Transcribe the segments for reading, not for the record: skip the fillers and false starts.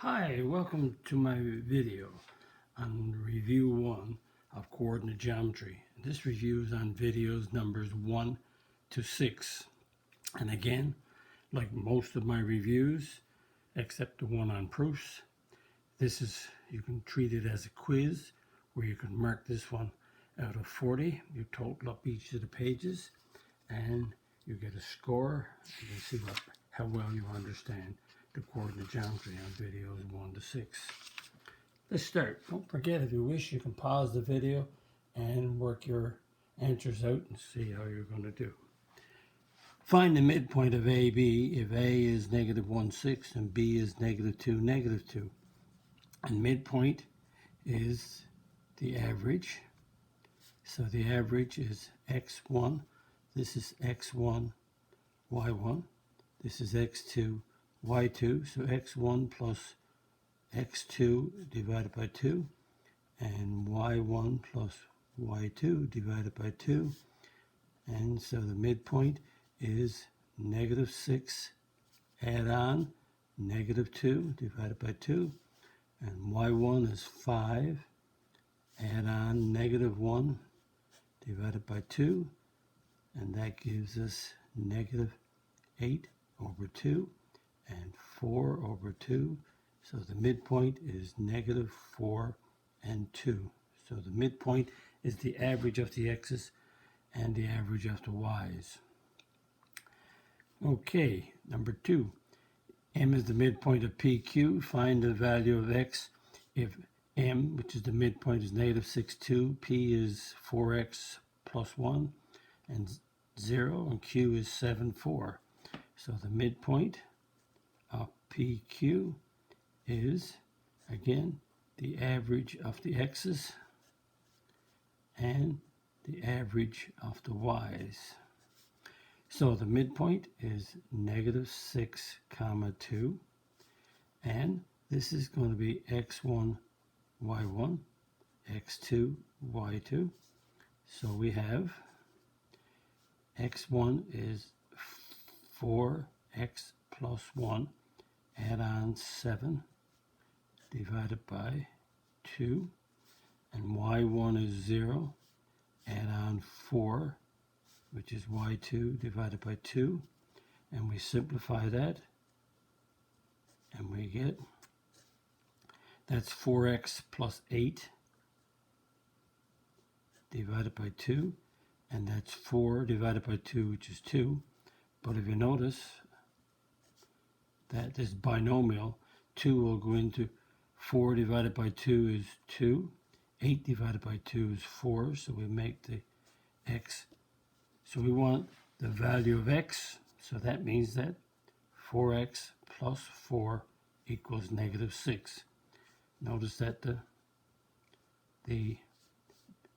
Hi, welcome to my video on review 1 of coordinate geometry. This review is on videos numbers 1 to 6. And again, like most of my reviews, except the one on proofs, you can treat it as a quiz where you can mark this one out of 40. You total up each of the pages and you get a score. You can see how well you understand the coordinate geometry on videos 1 to 6. Let's start. Don't forget, if you wish, you can pause the video and work your answers out and see how you're going to do. Find the midpoint of AB if A is -1/6 and B is -2, -2. And midpoint is the average. So the average is x1. This is x1, y1. This is x2, y2, so x1 plus x2 divided by 2, and y1 plus y2 divided by 2, and so the midpoint is -6, add on -2 divided by 2, and y1 is 5, add on -1 divided by 2, and that gives us -8 over 2 and 4 over 2. So the midpoint is -4 and 2. So the midpoint is the average of the x's and the average of the y's. Okay, number 2. M is the midpoint of PQ. Find the value of x if M, which is the midpoint, is -6, 2. P is 4x plus 1 and 0, and Q is 7, 4. So the midpoint of PQ is, again, the average of the x's and the average of the y's. So the midpoint is -6, 2, and this is going to be x1, y1, x2, y2. So we have x1 is 4x plus 1, add on 7 divided by 2, and y1 is 0, add on 4, which is y2 divided by 2, and we simplify that, and we get, that's 4x plus 8 divided by 2, and that's 4 divided by 2, which is 2. But if you notice that this binomial, 2 will go into 4 divided by 2 is 2, 8 divided by 2 is 4, so we make the x. So we want the value of x, so that means that 4x plus 4 equals -6. Notice that the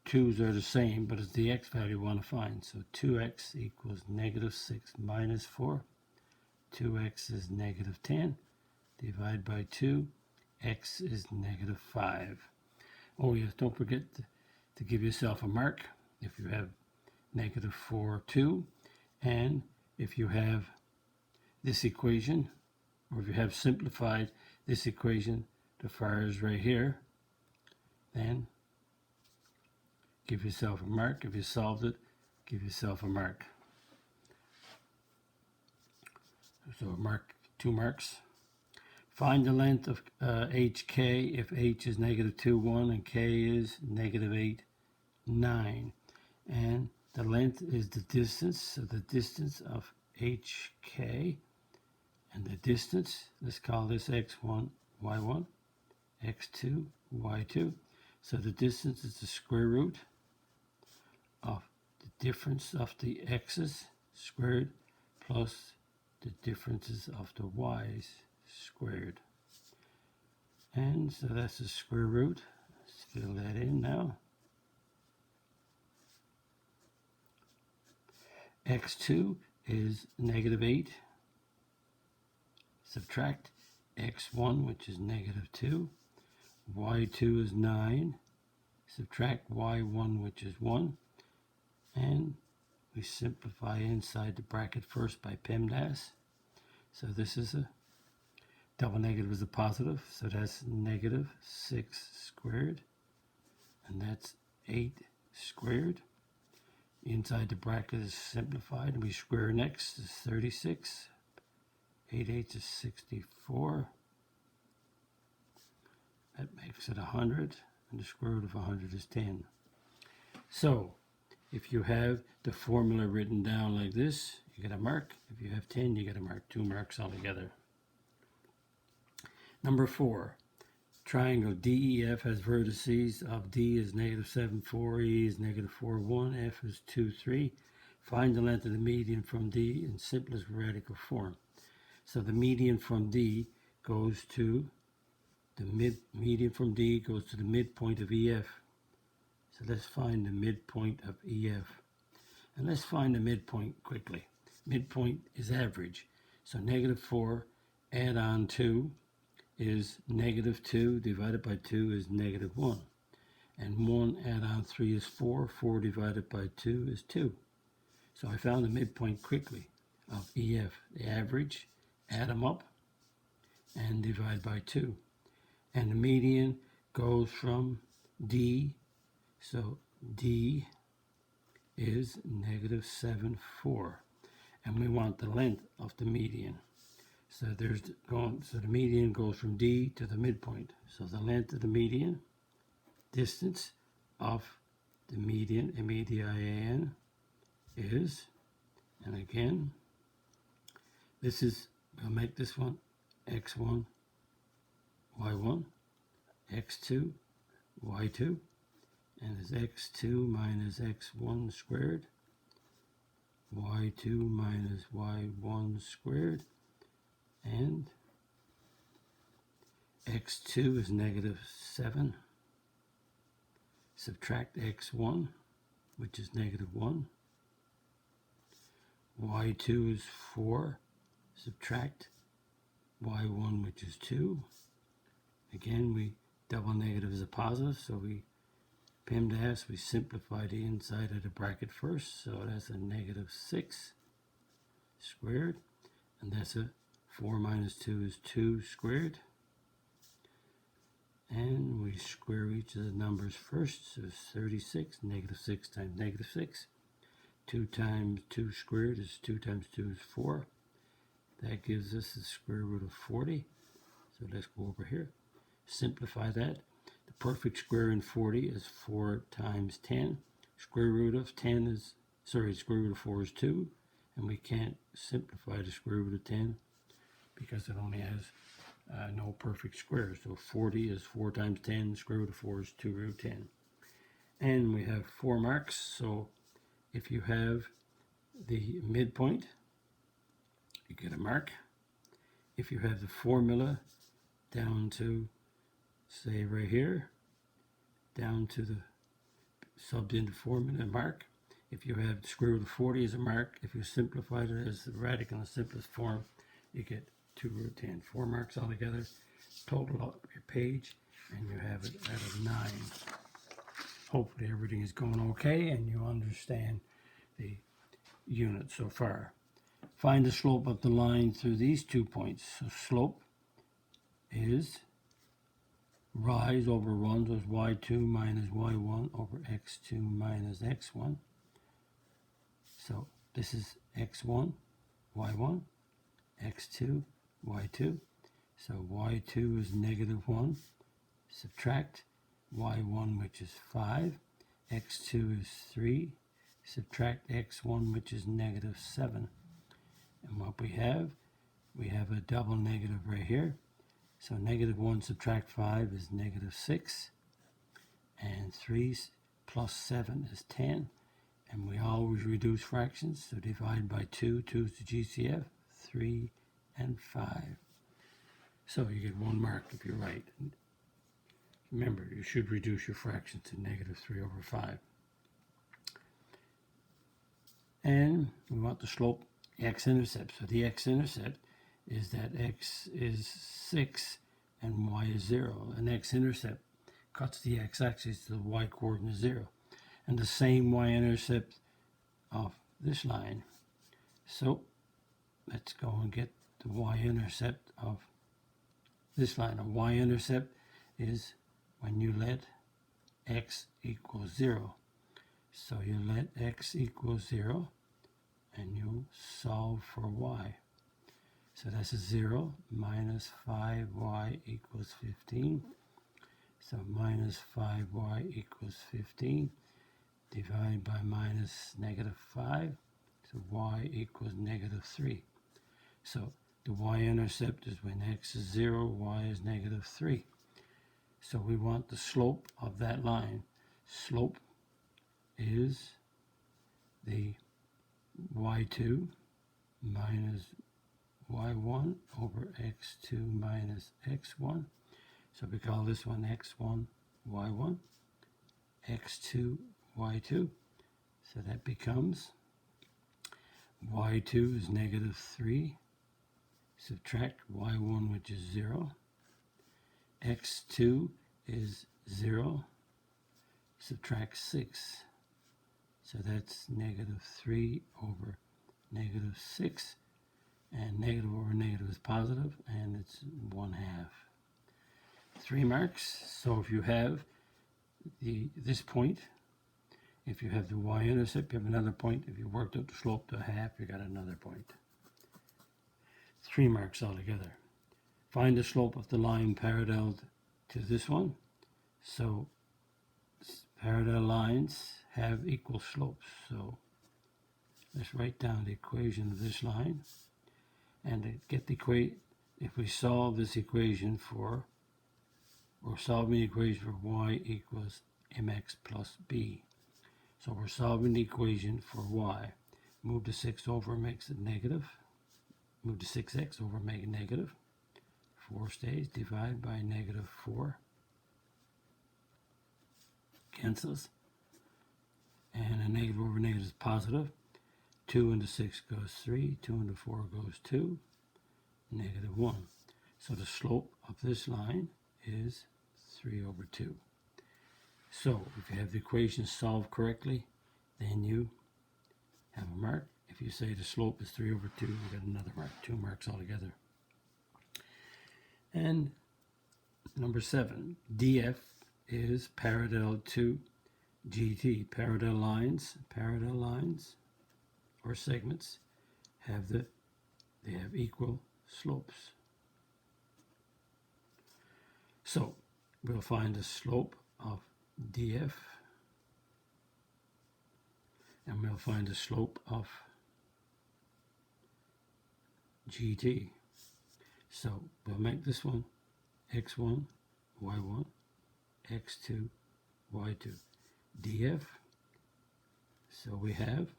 2's are the same, but it's the x value we want to find. So 2x equals -6 minus 4. 2x is -10. Divided by 2. X is -5. Oh yes, don't forget to give yourself a mark if you have -4, 2. And if you have this equation, or if you have simplified this equation to far as right here, then give yourself a mark. If you solved it, give yourself a mark. So mark 2 marks. Find the length of HK if H is -2, 1 and K is -8, 9. And the length is the distance, so the distance of HK, and the distance, let's call this x1, y1, x2, y2. So the distance is the square root of the difference of the x's squared plus the differences of the y's squared. And so that's the square root. Let's fill that in now. x2 is -8. Subtract x1, which is -2. y2 is 9. Subtract y1, which is 1. And we simplify inside the bracket first by PEMDAS. So this is double negative is a positive, so that's negative 6 squared, and that's 8 squared. Inside the bracket is simplified, and we square next is 36. 8 eighths is 64. That makes it 100, and the square root of 100 is 10. So, if you have the formula written down like this, you get a mark. If you have 10, you get a mark. 2 marks altogether. Number 4. Triangle DEF has vertices of D is negative 7, 4, E is negative 4, 1, F is 2, 3. Find the length of the median from D in simplest radical form. So the median from D goes to the median from D goes to the midpoint of EF. So let's find the midpoint of EF. And let's find the midpoint quickly. Midpoint is average. So negative 4 add on 2 is negative 2 divided by 2 is negative 1. And 1 add on 3 is 4. 4 divided by 2 is 2. So I found the midpoint quickly of EF. The average, add them up, and divide by 2. And the median goes from D. So D is negative 7, 4. And we want the length of the median. So the median goes from D to the midpoint. So the length of the median, distance of the median, M-E-D-I-A-N, is, and again, we'll make this one x1, y1, x2, y2, and it's x2 minus x1 squared, y2 minus y1 squared, and x2 is negative 7. Subtract x1, which is negative 1. y2 is 4. Subtract y1, which is 2. Again, we double negative is a positive, so we PEMDAS, we simplify the inside of the bracket first. So that's a negative 6 squared, and that's a 4 minus 2 is 2 squared. And we square each of the numbers first. So it's 36, negative 6 times negative 6. 2 times 2 squared is 2 times 2 is 4. That gives us the square root of 40. So let's go over here. Simplify that. The perfect square in 40 is 4 times 10. Square root of 10 is, square root of 4 is 2. And we can't simplify the square root of 10 because it only has no perfect squares. So 40 is 4 times 10. Square root of 4 is 2 root 10. And we have 4 marks. So if you have the midpoint, you get a mark. If you have the formula down to, say right here, down to the subbed into formula, mark. If you have the square root of 40 as a mark, if you simplify it as the radical in the simplest form, you get 2 root 10. 4 marks altogether. Total up your page, and you have it out of 9. Hopefully everything is going okay and you understand the unit so far. Find the slope of the line through these 2 points. So slope is rise over 1, so it's y2 minus y1 over x2 minus x1. So this is x1, y1, x2, y2. So y2 is negative 1. Subtract y1, which is 5. x2 is 3. Subtract x1, which is negative 7. And what we have a double negative right here. So negative 1 subtract 5 is negative 6. And 3 plus 7 is 10. And we always reduce fractions, so divide by 2. 2 is the GCF, 3 and 5. So you get 1 mark if you're right. Remember, you should reduce your fractions to negative 3 over 5. And we want the slope x-intercept. So the x-intercept is that x is 6 and y is 0. And x-intercept cuts the x-axis to the y-coordinate 0. And the same y-intercept of this line. So let's go and get the y-intercept of this line. A y-intercept is when you let x equals 0. So you let x equals 0 and you solve for y. So that's a 0 minus 5y equals 15. So minus 5y equals 15. Divide by minus negative 5. So y equals negative 3. So the y-intercept is when x is 0, y is negative 3. So we want the slope of that line. Slope is the y2 minus y1 over x2 minus x1. So we call this one x1, y1, x2, y2. So that becomes y2 is negative 3. Subtract y1, which is 0. x2 is 0. Subtract 6. So that's negative 3 over negative 6. And negative over negative is positive, and it's 1/2. 3 marks. So if you have this point, if you have the y-intercept, you have another point. If you worked out the slope to 1/2, you got another point. 3 marks altogether. Find the slope of the line parallel to this one. So parallel lines have equal slopes. So let's write down the equation of this line. And to get the equation, if we solve this equation for, we're solving the equation for y equals mx plus b. So we're solving the equation for y. Move the 6 over, makes it negative. Move the 6x over, make it negative. 4 stays, divide by negative 4. Cancels. And a negative over negative is positive. 2 into 6 goes 3. 2 into 4 goes 2. Negative 1. So the slope of this line is 3 over 2. So if you have the equation solved correctly, then you have a mark. If you say the slope is 3 over 2, you get another mark. 2 marks altogether. And number 7, DF is parallel to GT. Parallel lines or segments have equal slopes. So we'll find the slope of DF and we'll find the slope of GT. So we'll make this one x1, y1, x2, y2, df. So we have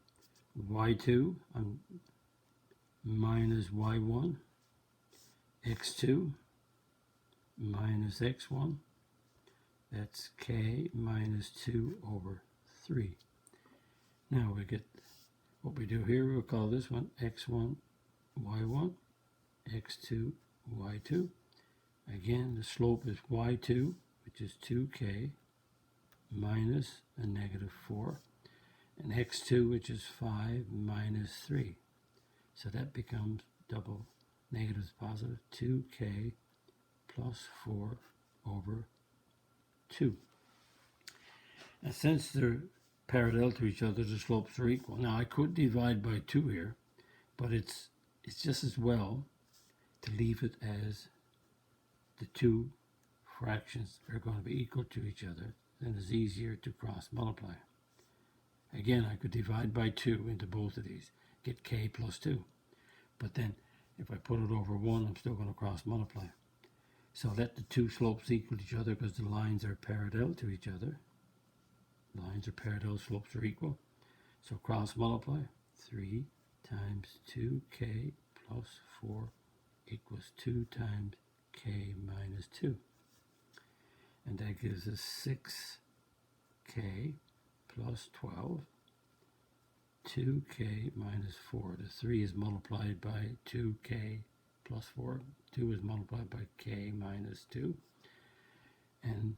y2 minus y1, x2 minus x1. That's k minus 2 over 3. Now we get what we do here. We'll call this one x1, y1, x2, y2. Again, the slope is y2, which is 2k minus a negative 4, and x2, which is 5 minus 3. So that becomes double negatives positive, 2k plus 4 over 2. And since they're parallel to each other, the slopes are equal. Now I could divide by 2 here, but it's just as well to leave it as the two fractions are going to be equal to each other. Then it's easier to cross multiply. Again, I could divide by 2 into both of these, get k plus 2. But then if I put it over 1, I'm still going to cross multiply. So let the two slopes equal each other because the lines are parallel to each other. Lines are parallel, slopes are equal. So cross multiply. 3 times 2k plus 4 equals 2 times k minus 2. And that gives us 6k plus 12. 2k minus 4. The 3 is multiplied by 2k plus 4. 2 is multiplied by k minus 2. And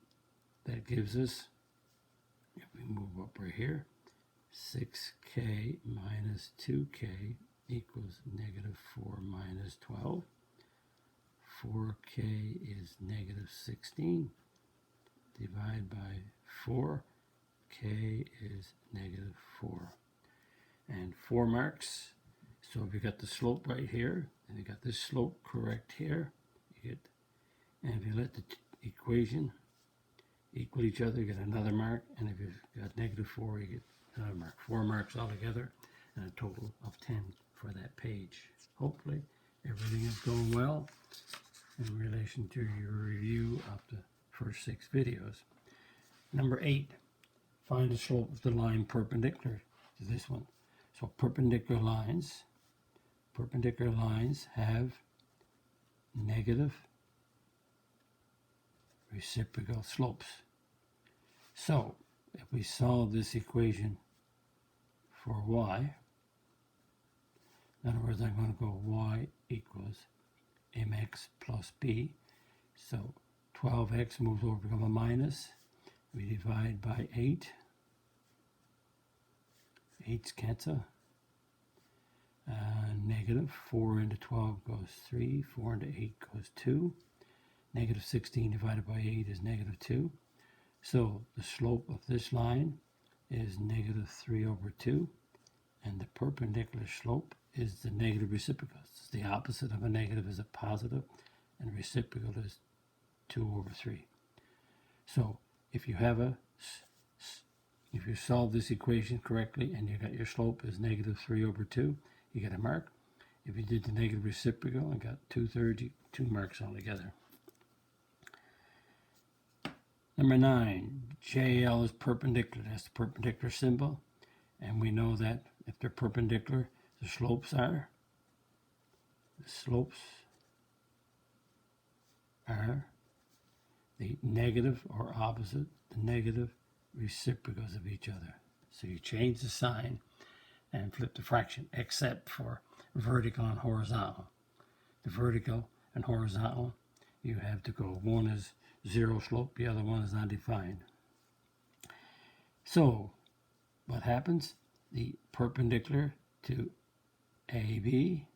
that gives us, if we move up right here, 6k minus 2k equals negative 4 minus 12. 4k is negative 16. Divide by 4. K is negative 4. And 4 marks. So if you got the slope right here, and you got this slope correct here, you get, and if you let the equation equal each other, you get another mark. And if you've got negative 4, you get another mark. 4 marks altogether, and a total of 10 for that page. Hopefully, everything is going well in relation to your review of the first 6 videos. Number 8, find the slope of the line perpendicular to this one. So perpendicular lines have negative reciprocal slopes. So if we solve this equation for y, in other words, I'm going to go y equals mx plus b. So 12x moves over to become a minus. We divide by 8. 8's cancel. Negative 4 into 12 goes 3. 4 into 8 goes 2. Negative 16 divided by 8 is negative 2. So the slope of this line is negative 3 over 2. And the perpendicular slope is the negative reciprocal. It's the opposite of a negative is a positive, and reciprocal is 2 over 3. So if you solve this equation correctly and you got your slope is negative 3 over 2, you get a mark. If you did the negative reciprocal and got 2/3, 2 marks altogether. Number 9, JL is perpendicular. That's the perpendicular symbol. And we know that if they're perpendicular, the slopes are the negative or opposite, the negative reciprocals of each other. So you change the sign and flip the fraction, except for vertical and horizontal. The vertical and horizontal, you have to go, one is 0 slope, the other one is undefined. So what happens? The perpendicular to AB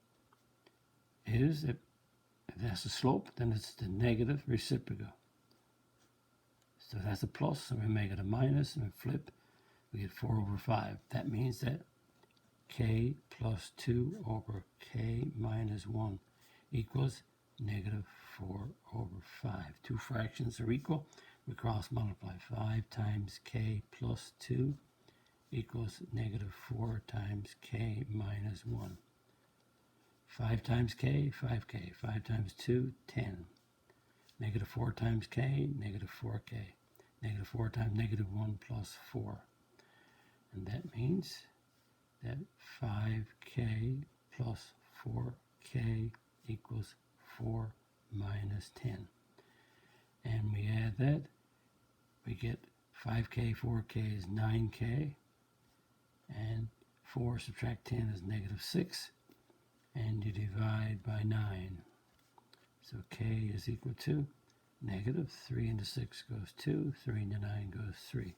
is, if that's the slope, then it's the negative reciprocal. So that's a plus, so we make it a minus, and we flip, we get 4 over 5. That means that k plus 2 over k minus 1 equals negative 4 over 5. Two fractions are equal. We cross multiply. 5 times k plus 2 equals negative 4 times k minus 1. 5 times k, 5k. 5 times 2, 10. Negative 4 times k, negative 4k. Negative 4 times negative 1 plus 4. And that means that 5k plus 4k equals 4 minus 10. And we add that, we get 5k, 4k is 9k, and 4 subtract 10 is negative 6, and you divide by 9. So k is equal to negative 3 into 6 goes 2, 3 into 9 goes 3.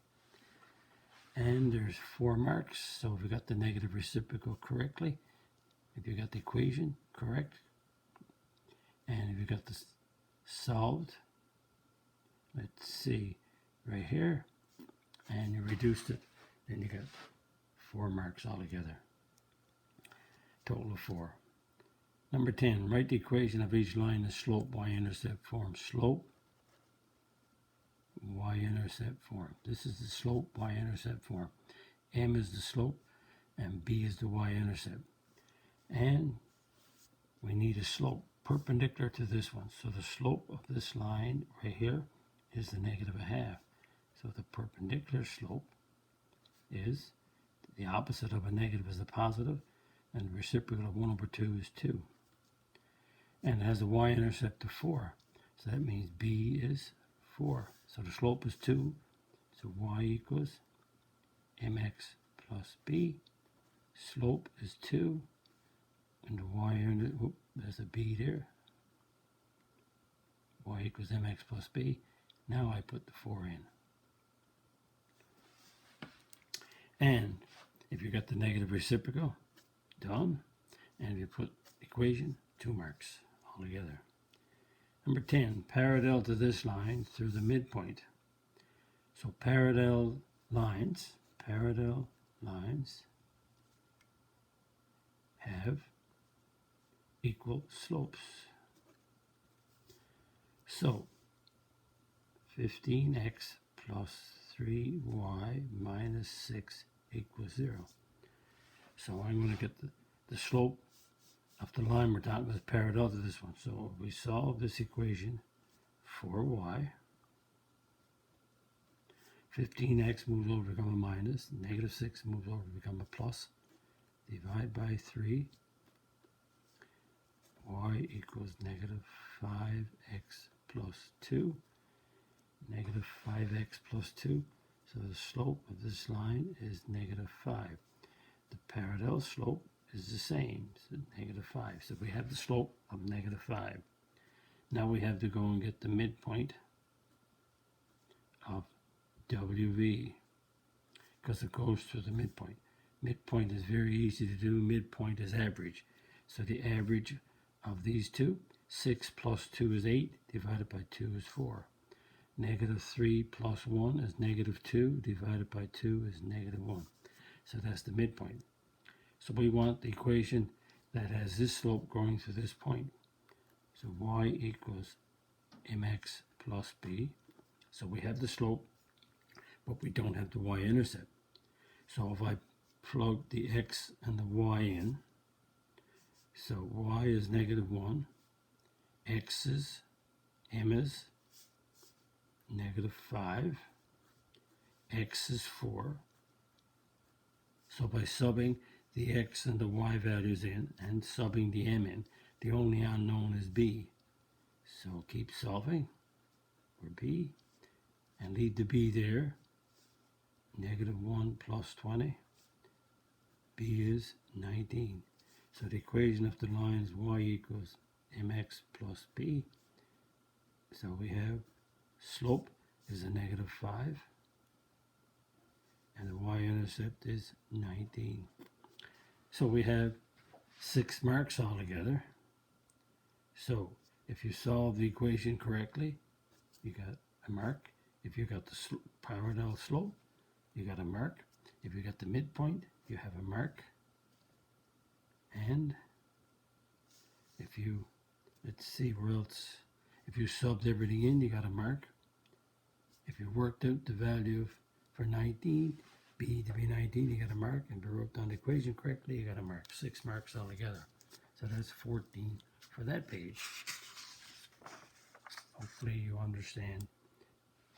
And there's 4 marks, so if we got the negative reciprocal correctly, if you got the equation correct, and if you got this solved, let's see, right here, and you reduced it, then you got 4 marks altogether. Total of 4. Number 10, write the equation of each line in slope y-intercept form. Slope y-intercept form. This is the slope y-intercept form. M is the slope and B is the y-intercept. And we need a slope perpendicular to this one. So the slope of this line right here is the negative 1/2. So the perpendicular slope is the opposite of a negative is a positive, and the reciprocal of 1 over 2 is 2. And it has a y-intercept of 4. So that means B is 4. So the slope is 2. So y equals mx plus b. Slope is 2. And the y, there's a b there. Y equals mx plus b. Now I put the 4 in. And if you got the negative reciprocal, done. And if you put equation, 2 marks altogether. Number 10, parallel to this line through the midpoint. So parallel lines have equal slopes. So 15x plus 3y minus 6 equals 0. So I'm going to get the slope of the line we're talking about is parallel to this one. So if we solve this equation for y, 15x moves over to become a minus, negative 6 moves over to become a plus, divide by 3, y equals negative 5x plus 2, negative 5x plus 2. So the slope of this line is negative 5. The parallel slope is the same, so negative 5. So we have the slope of negative 5. Now we have to go and get the midpoint of WV because it goes through the midpoint. Midpoint is very easy to do. Midpoint is average. So the average of these two, 6 plus 2 is 8, divided by 2 is 4. Negative 3 plus 1 is negative 2, divided by 2 is negative 1. So that's the midpoint. So we want the equation that has this slope going through this point. So y equals mx plus b. So we have the slope, but we don't have the y-intercept. So if I plug the x and the y in, so y is negative 1, x is, m is negative 5, x is 4. So by subbing the x and the y values in and subbing the m in, the only unknown is b. So keep solving for b and leave the b there. Negative 1 plus 20. B is 19. So the equation of the line is y equals mx plus b. So we have slope is a negative 5. And the y-intercept is 19. So we have 6 marks altogether. So if you solve the equation correctly, you got a mark. If you got the parallel slope, you got a mark. If you got the midpoint, you have a mark. And if you, let's see where else, if you subbed everything in, you got a mark. If you worked out the value for 19, b to be 19, you got a mark. And if you wrote down the equation correctly, you got a mark. 6 marks altogether. So that's 14 for that page. Hopefully you understand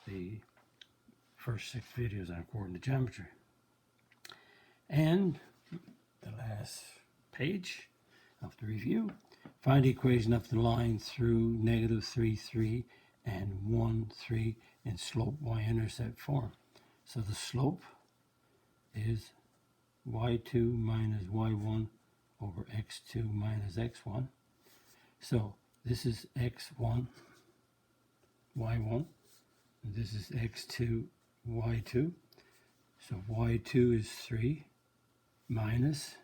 the first 6 videos on coordinate geometry. And the last page of the review, find the equation of the line through negative 3, 3 and 1, 3 in slope y-intercept form. So the slope is y2 minus y1 over x2 minus x1. So this is x1, y1, and this is x2, y2. So y2 is 3 minus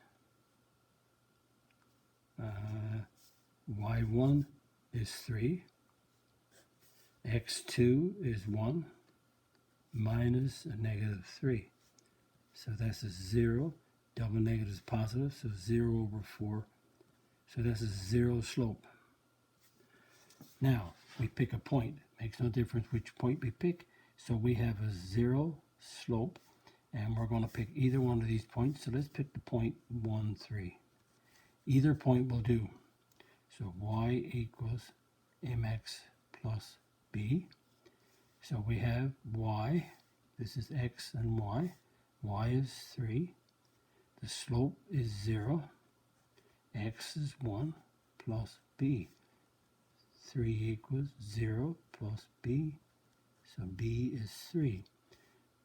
y1 is 3, x2 is 1 minus a negative 3. So that's a 0. Double negative is positive, so 0 over 4. So that's a 0 slope. Now, we pick a point. Makes no difference which point we pick. So we have a 0 slope, and we're going to pick either one of these points. So let's pick the point 1, 3. Either point will do. So y equals mx plus b. So we have y. This is x and y. Y is 3. The slope is 0. X is 1 plus b. 3 equals 0 plus b. So b is 3.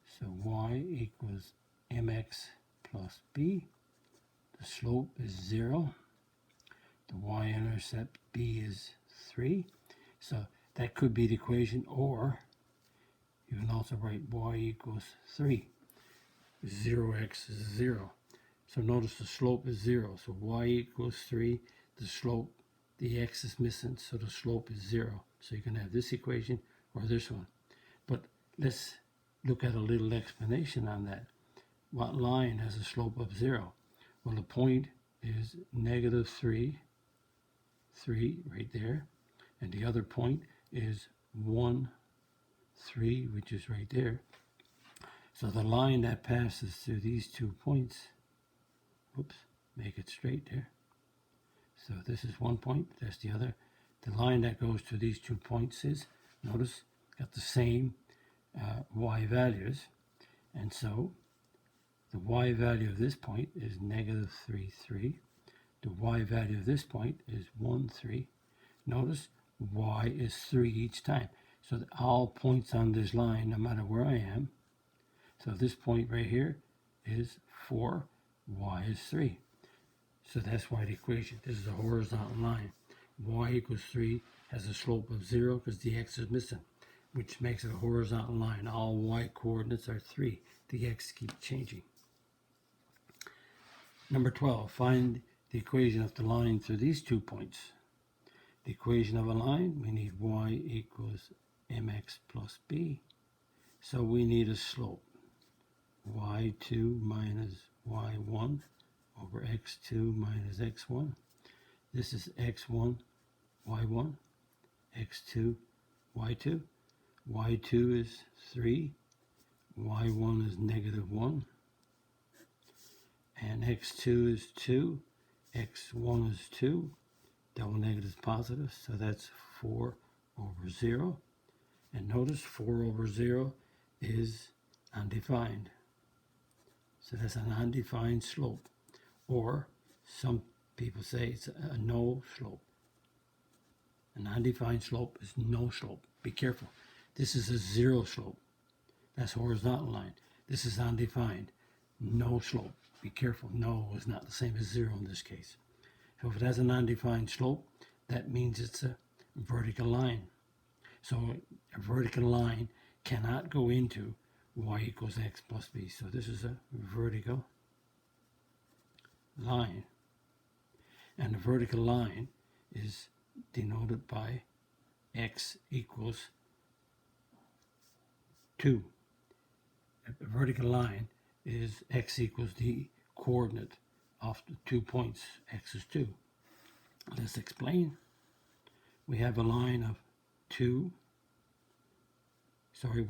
So y equals mx plus b. The slope is 0. The y-intercept b is 3. So that could be the equation, or you can also write y equals 3. 0x is 0. So notice the slope is 0. So y equals 3. The slope, the x is missing, so the slope is 0. So you can have this equation or this one. But let's look at a little explanation on that. What line has a slope of 0? Well, the point is negative 3 right there. And the other point is 1, 3, which is right there. So the line that passes through these 2 points, oops, make it straight there. So this is one point, that's the other. The line that goes to these 2 points is, notice, got the same y values. And so the y value of this point is negative 3, 3. The y value of this point is 1, 3. Notice y is 3 each time. So that all points on this line, no matter where I am, so this point right here is 4, y is 3. So that's why the equation, this is a horizontal line. Y equals 3 has a slope of 0 because the x is missing, which makes it a horizontal line. All y coordinates are 3. The x keeps changing. Number 12, find the equation of the line through these 2 points. The equation of a line, we need y equals mx plus b. So we need a slope. y2 minus y1 over x2 minus x1. This is x1, y1, x2, y2. y2 is 3, y1 is negative 1, and x2 is 2, x1 is 2, double negative is positive, so that's 4 over 0. And notice 4 over 0 is undefined. So that's an undefined slope. Or some people say it's a no slope. An undefined slope is no slope. Be careful. This is a 0 slope. That's horizontal line. This is undefined. No slope. Be careful. No is not the same as 0 in this case. So if it has an undefined slope, that means it's a vertical line. So a vertical line cannot go into y equals x plus b. So this is a vertical line. And the vertical line is denoted by x equals 2. A vertical line is x equals the coordinate of the 2 points. X is 2. Let's explain. We have a line of 2.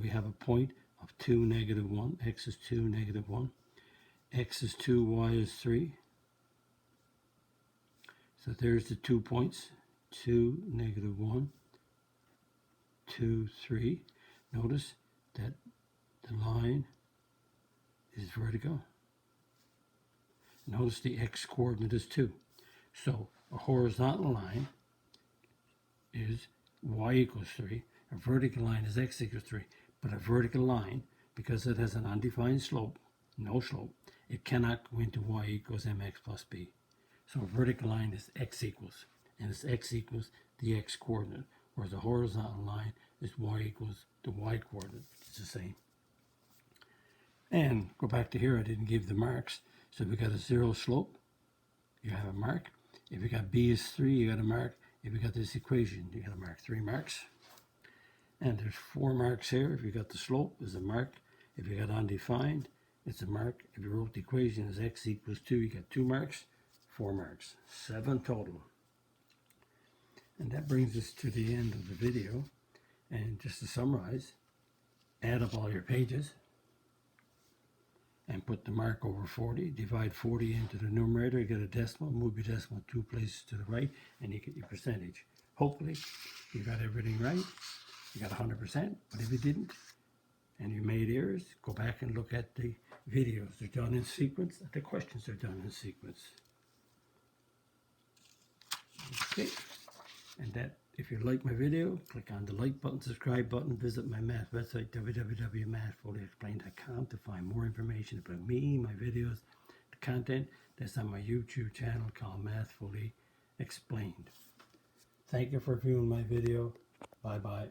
We have a point of 2, negative 1. X is 2, negative 1. X is 2, y is 3. So there's the 2 points. 2, negative 1, 2, 3. Notice that the line is vertical. Notice the x coordinate is 2. So a horizontal line is y equals 3. A vertical line is x equals 3. But a vertical line, because it has an undefined slope, no slope, it cannot go into y equals mx plus b. So a vertical line is x equals, and it's x equals the x coordinate, whereas a horizontal line is y equals the y coordinate. It's the same. And go back to here, I didn't give the marks. So if we got a 0 slope, you have a mark. If you got b is 3, you got a mark. If you got this equation, you got to mark 3 marks. And there's 4 marks here. If you got the slope, there's a mark. If you got undefined, it's a mark. If you wrote the equation as x equals 2, you got 2 marks, 4 marks, 7 total. And that brings us to the end of the video. And just to summarize, add up all your pages and put the mark over 40. Divide 40 into the numerator, you get a decimal, move your decimal 2 places to the right, and you get your percentage. Hopefully, you got everything right. You got 100%, but if you didn't, and you made errors, go back and look at the videos. They're done in sequence. The questions are done in sequence. Okay, and that, if you like my video, click on the like button, subscribe button, visit my math website, www.mathfullyexplained.com, to find more information about me, my videos, the content that's on my YouTube channel called Math Fully Explained. Thank you for viewing my video. Bye-bye.